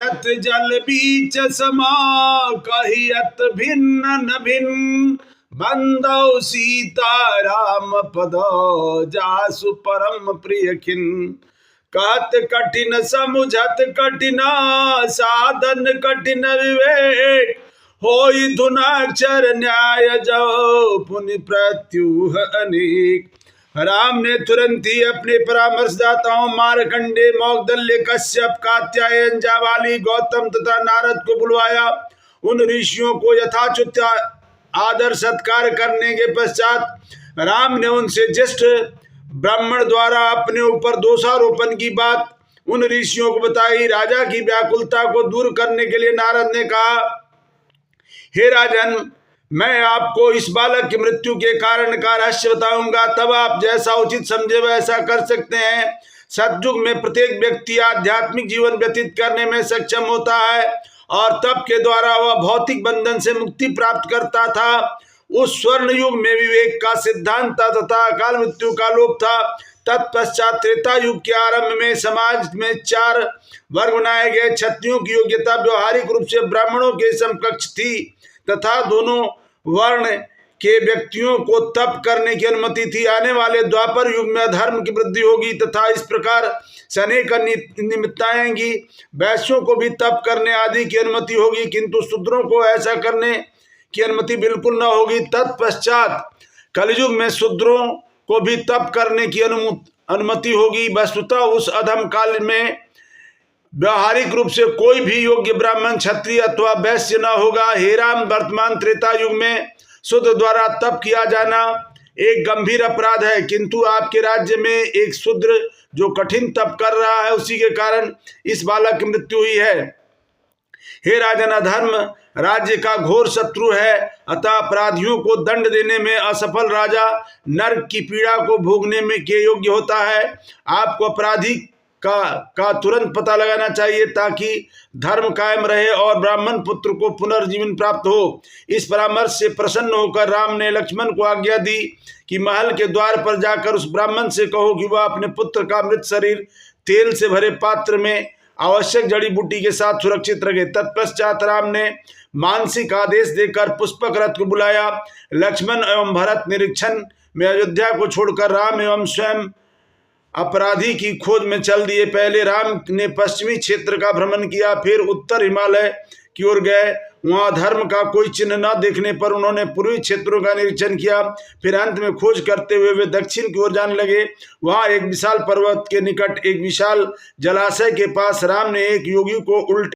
यत जल बीच समा कहियत भिन्न न भिन्न, बंदौ सीता राम पद जासु परम प्रिय खिन। कहत कठिन समुझत कठिन साधन कठिन विवेक, होई धुनाक्षर न्याय जो पुनि प्रत्युह अनेक। राम ने तुरंत ही अपने परामर्शदाताओं मारकंडे, मौगदल्य, कश्यप, कात्यायन, जाबाली, गौतम तथा नारद को बुलवाया। उन ऋषियों को यथाचित आदर सत्कार करने के पश्चात राम ने उनसे ज्येष्ठ ब्राह्मण द्वारा अपने ऊपर दोषारोपण की बात उन ऋषियों को बताई। राजा की व्याकुलता को दूर करने के लिए नारद ने कहा, हे राजन, मैं आपको इस बालक की मृत्यु के कारण का रहस्य बताऊंगा, तब आप जैसा उचित समझे वैसा कर सकते हैं। सतयुग में प्रत्येक व्यक्ति आध्यात्मिक जीवन व्यतीत करने में सक्षम होता है और तप के द्वारा वह भौतिक बंधन से मुक्ति प्राप्त करता था। उस स्वर्ण युग में विवेक का सिद्धांत तथा अकाल मृत्यु का लोप था। तत्पश्चात त्रेता युग के आरंभ में समाज में 4 वर्ग बनाए गए। क्षत्रियों की योग्यता व्यवहारिक रूप से ब्राह्मणों के समकक्ष थी तथा दोनों वर्ण के व्यक्तियों को तप करने की अनुमति थी। आने वाले द्वापर युग में धर्म की वृद्धि होगी तथा इस प्रकार से अनेक निमित्त आएंगी। वैश्यों को भी तप करने आदि की अनुमति होगी, किंतु शूद्रों को ऐसा करने की अनुमति बिल्कुल न होगी। तत्पश्चात कलयुग में शूद्रों को भी तप करने की अनुमति होगी। वस्तुतः उस अधम काल में व्यवहारिक रूप से कोई भी योग्य ब्राह्मण, क्षत्रिय अथवा वैश्य न होगा। हे राम, वर्तमान त्रेता युग में शूद्र द्वारा तप किया जाना एक गंभीर अपराध है, किंतु आपके राज्य में एक शूद्र जो कठिन तप कर रहा है, उसी के कारण इस बालक की मृत्यु हुई है। हे राजन, अधर्म राज्य का घोर शत्रु है, अतः अपराधियों को दंड देने में असफल राजा नरक की पीड़ा को भोगने में के योग्य होता है। आपको अपराधी का तुरंत पता लगाना चाहिए ताकि धर्म कायम रहे और ब्राह्मण पुत्र को पुनर्जीवन प्राप्त हो। इस परामर्श से प्रसन्न होकर राम ने लक्ष्मण को आज्ञा दी कि महल के द्वार पर जाकर उस ब्राह्मण से कहो कि वह अपने पुत्र का मृत शरीर तेल से भरे पात्र में आवश्यक जड़ी बूटी के साथ सुरक्षित रखे। तत्पश्चात राम ने मानसिक आदेश देकर पुष्पक रथ को बुलाया। लक्ष्मण एवं भरत निरीक्षण में अयोध्या को छोड़कर राम एवं स्वयं अपराधी की खोज में चल दिए। पहले राम ने पश्चिमी क्षेत्र का भ्रमण किया, फिर उत्तर हिमालय की ओर गए। वहां धर्म का कोई चिन्ह न देखने पर उन्होंने पूर्वी क्षेत्रों का निरीक्षण किया। फिर अंत में खोज करते हुए वे दक्षिण की ओर जाने लगे। वहां एक विशाल पर्वत के निकट एक विशाल जलाशय के पास राम ने एक योगी को उल्टे